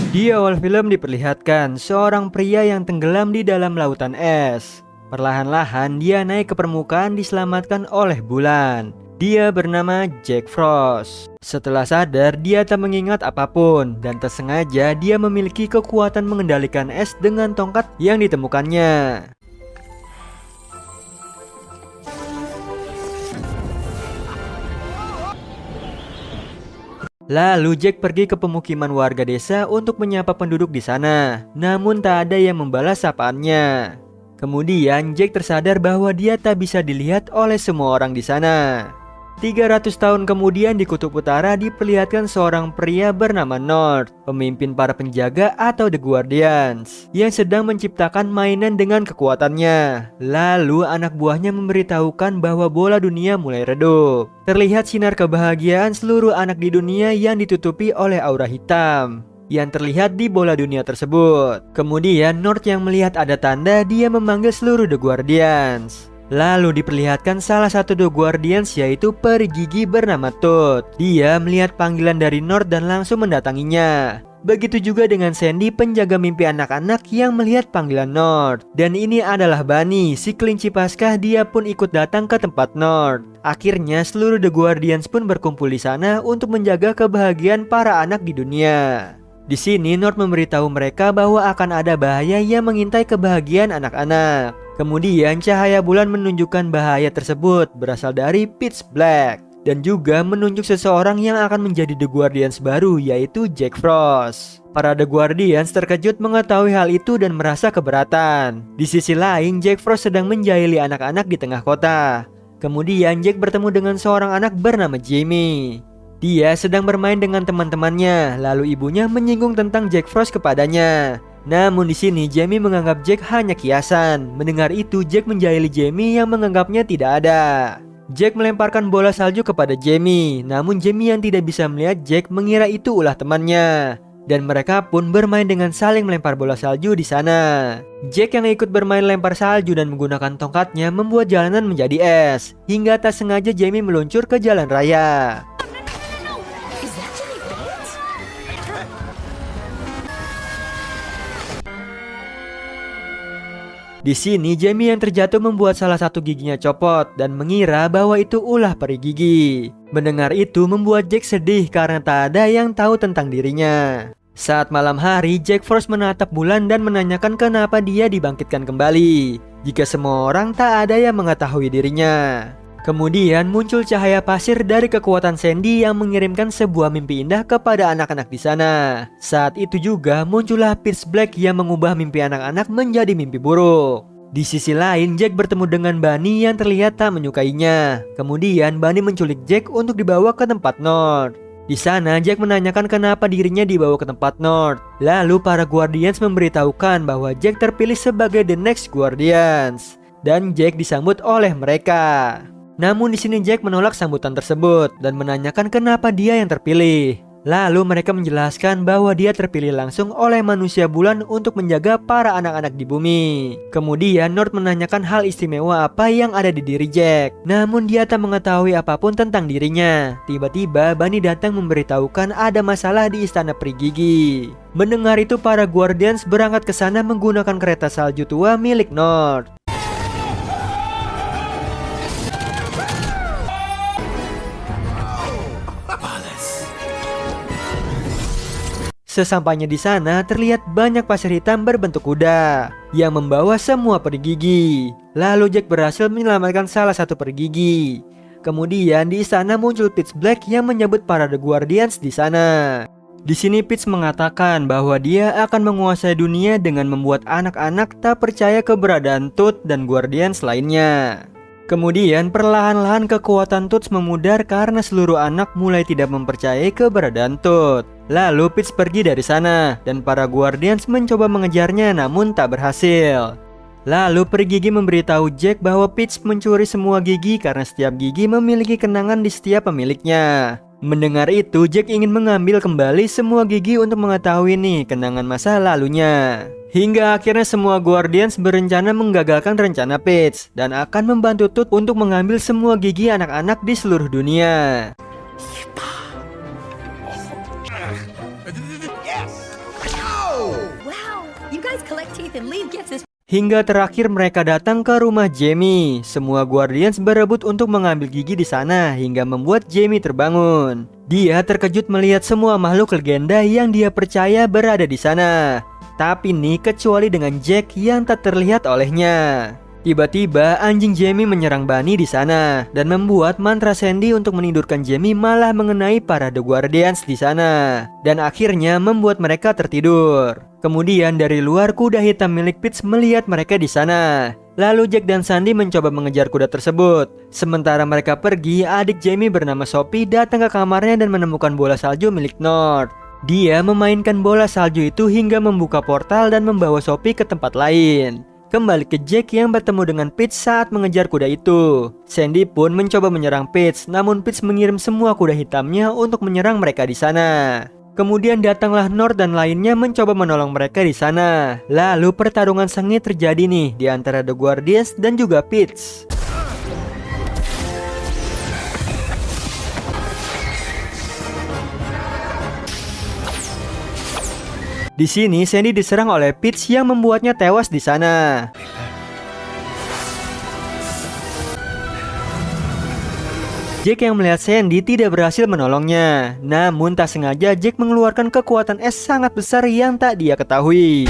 Di awal film diperlihatkan seorang pria yang tenggelam di dalam lautan es. Perlahan-lahan dia naik ke permukaan diselamatkan oleh bulan. Dia bernama Jack Frost. Setelah sadar, dia tak mengingat apapun dan tersengaja dia memiliki kekuatan mengendalikan es dengan tongkat yang ditemukannya. Lalu Jack pergi ke pemukiman warga desa untuk menyapa penduduk di sana. Namun tak ada yang membalas sapaannya. Kemudian Jack tersadar bahwa dia tak bisa dilihat oleh semua orang di sana. 300 tahun kemudian di Kutub Utara diperlihatkan seorang pria bernama North, pemimpin para penjaga atau The Guardians, yang sedang menciptakan mainan dengan kekuatannya. Lalu anak buahnya memberitahukan bahwa bola dunia mulai redup. Terlihat sinar kebahagiaan seluruh anak di dunia yang ditutupi oleh aura hitam yang terlihat di bola dunia tersebut. Kemudian North yang melihat ada tanda, dia memanggil seluruh The Guardians. Lalu diperlihatkan salah satu The Guardians, yaitu peri gigi bernama Toad. Dia melihat panggilan dari North dan langsung mendatanginya. Begitu juga dengan Sandy, penjaga mimpi anak-anak yang melihat panggilan North. Dan ini adalah Bunny, si kelinci Paskah. Dia pun ikut datang ke tempat North. Akhirnya seluruh The Guardians pun berkumpul di sana untuk menjaga kebahagiaan para anak di dunia. Di sini North memberitahu mereka bahwa akan ada bahaya yang mengintai kebahagiaan anak-anak. Kemudian cahaya bulan menunjukkan bahaya tersebut berasal dari Pitch Black. Dan juga menunjuk seseorang yang akan menjadi The Guardians baru, yaitu Jack Frost. Para The Guardians terkejut mengetahui hal itu dan merasa keberatan. Di sisi lain, Jack Frost sedang menjahili anak-anak di tengah kota. Kemudian Jack bertemu dengan seorang anak bernama Jamie. Dia sedang bermain dengan teman-temannya, lalu ibunya menyinggung tentang Jack Frost kepadanya. Namun di sini Jamie menganggap Jack hanya kiasan. Mendengar itu, Jack menjahili Jamie yang menganggapnya tidak ada. Jack melemparkan bola salju kepada Jamie, namun Jamie yang tidak bisa melihat Jack mengira itu ulah temannya. Dan mereka pun bermain dengan saling melempar bola salju di sana. Jack yang ikut bermain lempar salju dan menggunakan tongkatnya membuat jalanan menjadi es. Hingga tak sengaja Jamie meluncur ke jalan raya. Di sini Jamie yang terjatuh membuat salah satu giginya copot dan mengira bahwa itu ulah peri gigi. Mendengar itu membuat Jack sedih karena tak ada yang tahu tentang dirinya. Saat malam hari, Jack Frost menatap bulan dan menanyakan kenapa dia dibangkitkan kembali, jika semua orang tak ada yang mengetahui dirinya. Kemudian muncul cahaya pasir dari kekuatan Sandy yang mengirimkan sebuah mimpi indah kepada anak-anak di sana. Saat itu juga muncullah Pitch Black yang mengubah mimpi anak-anak menjadi mimpi buruk. Di sisi lain, Jack bertemu dengan Bunny yang terlihat tak menyukainya. Kemudian Bunny menculik Jack untuk dibawa ke tempat North. Di sana Jack menanyakan kenapa dirinya dibawa ke tempat North. Lalu para Guardians memberitahukan bahwa Jack terpilih sebagai The Next Guardians. Dan Jack disambut oleh mereka. Namun di sini Jack menolak sambutan tersebut dan menanyakan kenapa dia yang terpilih. Lalu mereka menjelaskan bahwa dia terpilih langsung oleh manusia bulan untuk menjaga para anak-anak di bumi. Kemudian North menanyakan hal istimewa apa yang ada di diri Jack. Namun dia tak mengetahui apapun tentang dirinya. Tiba-tiba Bunny datang memberitahukan ada masalah di istana peri gigi. Mendengar itu para Guardians berangkat ke sana menggunakan kereta salju tua milik North. Sesampainya di sana, terlihat banyak pasir hitam berbentuk kuda yang membawa semua peri gigi. Lalu Jack berhasil menyelamatkan salah satu peri gigi. Kemudian di istana muncul Pitch Black yang menyambut para The Guardians di sana. Di sini Pitch mengatakan bahwa dia akan menguasai dunia dengan membuat anak-anak tak percaya keberadaan Toad dan Guardians lainnya. Kemudian perlahan-lahan kekuatan Toad memudar karena seluruh anak mulai tidak mempercayai keberadaan Toad. Lalu Pitch pergi dari sana dan para Guardians mencoba mengejarnya namun tak berhasil. Lalu peri gigi memberitahu Jack bahwa Pitch mencuri semua gigi karena setiap gigi memiliki kenangan di setiap pemiliknya. Mendengar itu Jack ingin mengambil kembali semua gigi untuk mengetahui nih kenangan masa lalunya. Hingga akhirnya semua Guardians berencana menggagalkan rencana Pitch dan akan membantu Toad untuk mengambil semua gigi anak-anak di seluruh dunia. Wow, you guys collect teeth and leave gets this. Hingga terakhir mereka datang ke rumah Jamie. Semua Guardians berebut untuk mengambil gigi di sana hingga membuat Jamie terbangun. Dia terkejut melihat semua makhluk legenda yang dia percaya berada di sana. Tapi nih kecuali dengan Jack yang tak terlihat olehnya. Tiba-tiba anjing Jamie menyerang Bunny di sana dan membuat mantra Sandy untuk menidurkan Jamie malah mengenai para The Guardians di sana dan akhirnya membuat mereka tertidur. Kemudian dari luar kuda hitam milik Peach melihat mereka di sana. Lalu Jack dan Sandy mencoba mengejar kuda tersebut. Sementara mereka pergi, adik Jamie bernama Sophie datang ke kamarnya dan menemukan bola salju milik North. Dia memainkan bola salju itu hingga membuka portal dan membawa Sophie ke tempat lain. Kembali ke Jack yang bertemu dengan Peach saat mengejar kuda itu. Sandy pun mencoba menyerang Peach, namun Peach mengirim semua kuda hitamnya untuk menyerang mereka di sana. Kemudian datanglah North dan lainnya mencoba menolong mereka di sana. Lalu pertarungan sengit terjadi nih di antara The Guardians dan juga Peach. Di sini Sandy diserang oleh Peach yang membuatnya tewas di sana. Jack yang melihat Sandy tidak berhasil menolongnya. Namun tak sengaja Jack mengeluarkan kekuatan es sangat besar yang tak dia ketahui,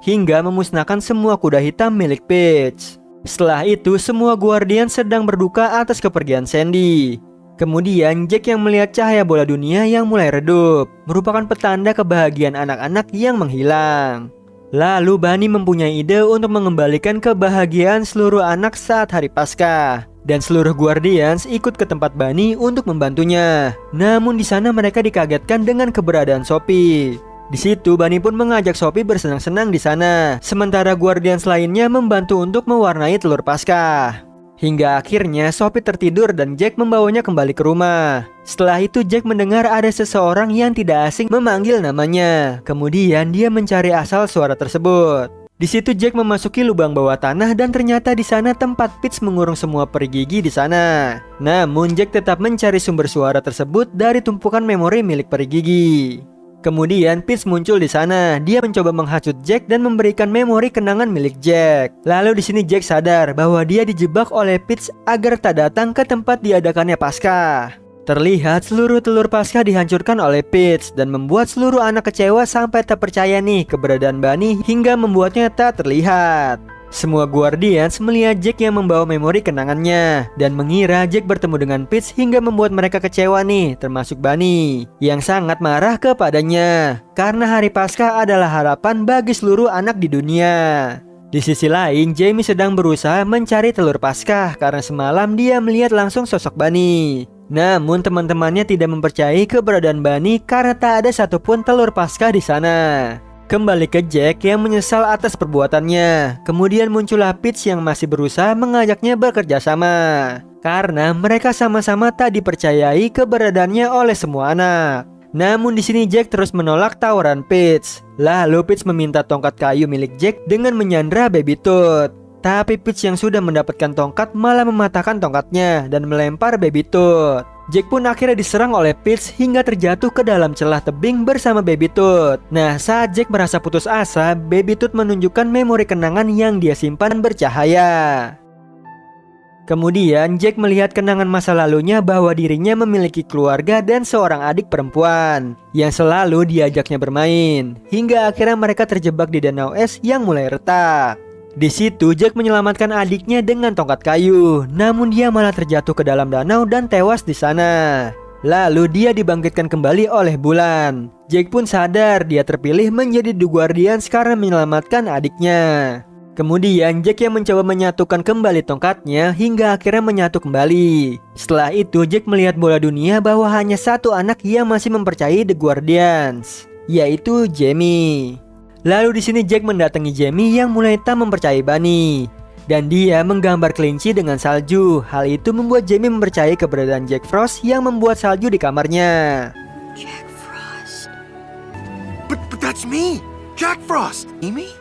hingga memusnahkan semua kuda hitam milik Peach. Setelah itu semua Guardian sedang berduka atas kepergian Sandy. Kemudian Jack yang melihat cahaya bola dunia yang mulai redup, merupakan petanda kebahagiaan anak-anak yang menghilang. Lalu Bunny mempunyai ide untuk mengembalikan kebahagiaan seluruh anak saat hari Paskah. Dan seluruh Guardians ikut ke tempat Bunny untuk membantunya. Namun di sana mereka dikagetkan dengan keberadaan Sophie. Di situ Bunny pun mengajak Sophie bersenang-senang di sana. Sementara Guardians lainnya membantu untuk mewarnai telur Paskah. Hingga akhirnya Sophie tertidur dan Jack membawanya kembali ke rumah. Setelah itu Jack mendengar ada seseorang yang tidak asing memanggil namanya. Kemudian dia mencari asal suara tersebut. Di situ Jack memasuki lubang bawah tanah dan ternyata di sana tempat Peach mengurung semua peri gigi di sana. Namun Jack tetap mencari sumber suara tersebut dari tumpukan memori milik peri gigi. Kemudian Peach muncul di sana. Dia mencoba menghasut Jack dan memberikan memori kenangan milik Jack. Lalu di sini Jack sadar bahwa dia dijebak oleh Peach agar tak datang ke tempat diadakannya Paskah. Terlihat seluruh telur Paskah dihancurkan oleh Peach dan membuat seluruh anak kecewa sampai tak percaya nih keberadaan Bunny hingga membuatnya tak terlihat. Semua Guardians melihat Jack yang membawa memori kenangannya dan mengira Jack bertemu dengan Peach hingga membuat mereka kecewa nih, termasuk Bunny yang sangat marah kepadanya karena hari Paskah adalah harapan bagi seluruh anak di dunia. Di sisi lain, Jamie sedang berusaha mencari telur Paskah karena semalam dia melihat langsung sosok Bunny. Namun teman-temannya tidak mempercayai keberadaan Bunny karena tak ada satupun telur Paskah di sana. Kembali ke Jack yang menyesal atas perbuatannya. Kemudian muncullah Peach yang masih berusaha mengajaknya bekerja sama karena mereka sama-sama tak dipercayai keberadaannya oleh semua anak. Namun di sini Jack terus menolak tawaran Peach. Lalu Peach meminta tongkat kayu milik Jack dengan menyandra Baby Tooth. Tapi Peach yang sudah mendapatkan tongkat malah mematahkan tongkatnya dan melempar Baby Tooth. Jack pun akhirnya diserang oleh Peach hingga terjatuh ke dalam celah tebing bersama Baby Tooth. Nah, saat Jack merasa putus asa, Baby Tooth menunjukkan memori kenangan yang dia simpan bercahaya. Kemudian Jack melihat kenangan masa lalunya bahwa dirinya memiliki keluarga dan seorang adik perempuan yang selalu diajaknya bermain. Hingga akhirnya mereka terjebak di danau es yang mulai retak. Di situ Jack menyelamatkan adiknya dengan tongkat kayu, namun dia malah terjatuh ke dalam danau dan tewas di sana. Lalu dia dibangkitkan kembali oleh bulan. Jack pun sadar dia terpilih menjadi The Guardians karena menyelamatkan adiknya. Kemudian Jack yang mencoba menyatukan kembali tongkatnya hingga akhirnya menyatu kembali. Setelah itu Jack melihat bola dunia bahwa hanya satu anak yang masih mempercayai The Guardians, yaitu Jamie. Lalu di sini Jack mendatangi Jamie yang mulai tak mempercayai Bunny dan dia menggambar kelinci dengan salju. Hal itu membuat Jamie mempercayai keberadaan Jack Frost yang membuat salju di kamarnya. Jack Frost. But that's me, Jack Frost. Amy?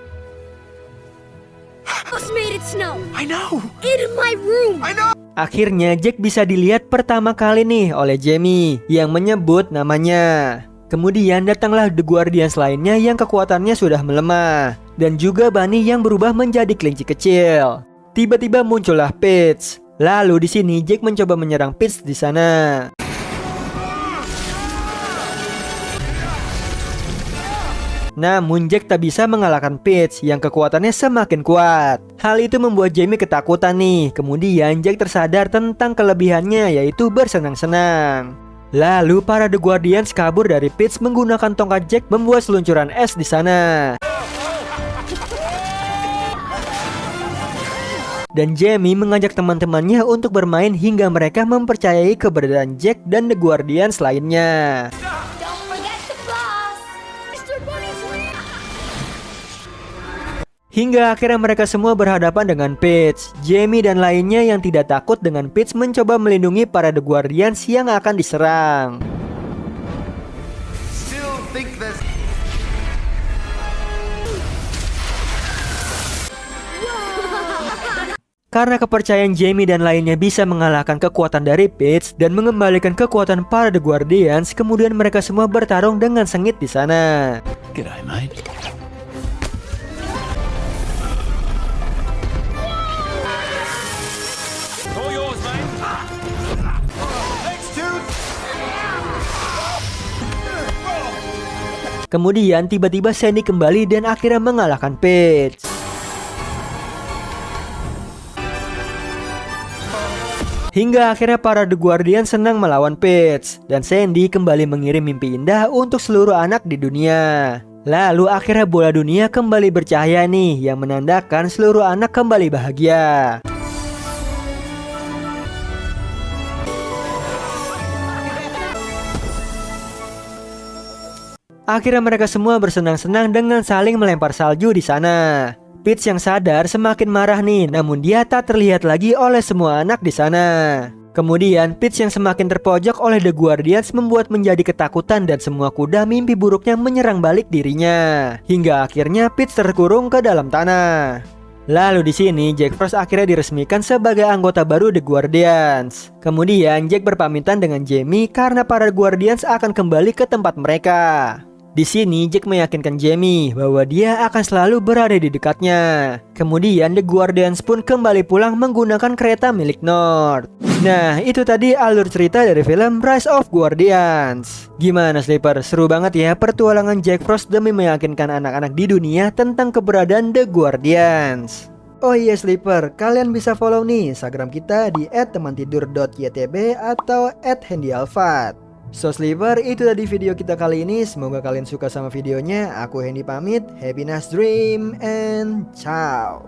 Frost made it snow. I know. In my room. I know. Akhirnya Jack bisa dilihat pertama kali nih oleh Jamie yang menyebut namanya. Kemudian datanglah The Guardians lainnya yang kekuatannya sudah melemah, dan juga Bunny yang berubah menjadi kelinci kecil. Tiba-tiba muncullah Peach. Lalu di sini Jack mencoba menyerang Peach di sana. Namun Jack tak bisa mengalahkan Peach yang kekuatannya semakin kuat. Hal itu membuat Jamie ketakutan nih. Kemudian Jack tersadar tentang kelebihannya, yaitu bersenang-senang. Lalu para The Guardians kabur dari Peach menggunakan tongkat Jack membuat seluncuran es di sana. Dan Jamie mengajak teman-temannya untuk bermain hingga mereka mempercayai keberadaan Jack dan The Guardians lainnya. Don't forget to floss. Mr. Bunny's real. Hingga akhirnya mereka semua berhadapan dengan Peach. Jamie dan lainnya yang tidak takut dengan Peach mencoba melindungi para The Guardians yang akan diserang. Still think this. Karena kepercayaan Jamie dan lainnya bisa mengalahkan kekuatan dari Peach dan mengembalikan kekuatan para The Guardians, kemudian mereka semua bertarung dengan sengit di sana. G'day, mate. All yours, mate. Thanks, dude. Kemudian tiba-tiba Sandy kembali dan akhirnya mengalahkan Peach. Hingga akhirnya para The Guardian senang melawan Peach, dan Sandy kembali mengirim mimpi indah untuk seluruh anak di dunia. Lalu akhirnya bola dunia kembali bercahaya nih, yang menandakan seluruh anak kembali bahagia. Akhirnya mereka semua bersenang-senang dengan saling melempar salju di sana. Peach yang sadar semakin marah nih, namun dia tak terlihat lagi oleh semua anak di sana. Kemudian Peach yang semakin terpojok oleh The Guardians membuat menjadi ketakutan dan semua kuda mimpi buruknya menyerang balik dirinya. Hingga akhirnya Peach terkurung ke dalam tanah. Lalu di sini Jack Frost akhirnya diresmikan sebagai anggota baru The Guardians. Kemudian Jack berpamitan dengan Jamie karena para Guardians akan kembali ke tempat mereka. Di sini Jack meyakinkan Jamie bahwa dia akan selalu berada di dekatnya. Kemudian The Guardians pun kembali pulang menggunakan kereta milik North. Nah, itu tadi alur cerita dari film Rise of Guardians. Gimana Sleeper? Seru banget ya pertualangan Jack Frost demi meyakinkan anak-anak di dunia tentang keberadaan The Guardians. Oh iya Sleeper, kalian bisa follow nih Instagram kita di @temantidur.ytb atau @handyalfat. So Sleeper, itu tadi video kita kali ini. Semoga kalian suka sama videonya. Aku Hendy pamit. Happy nice dream and ciao.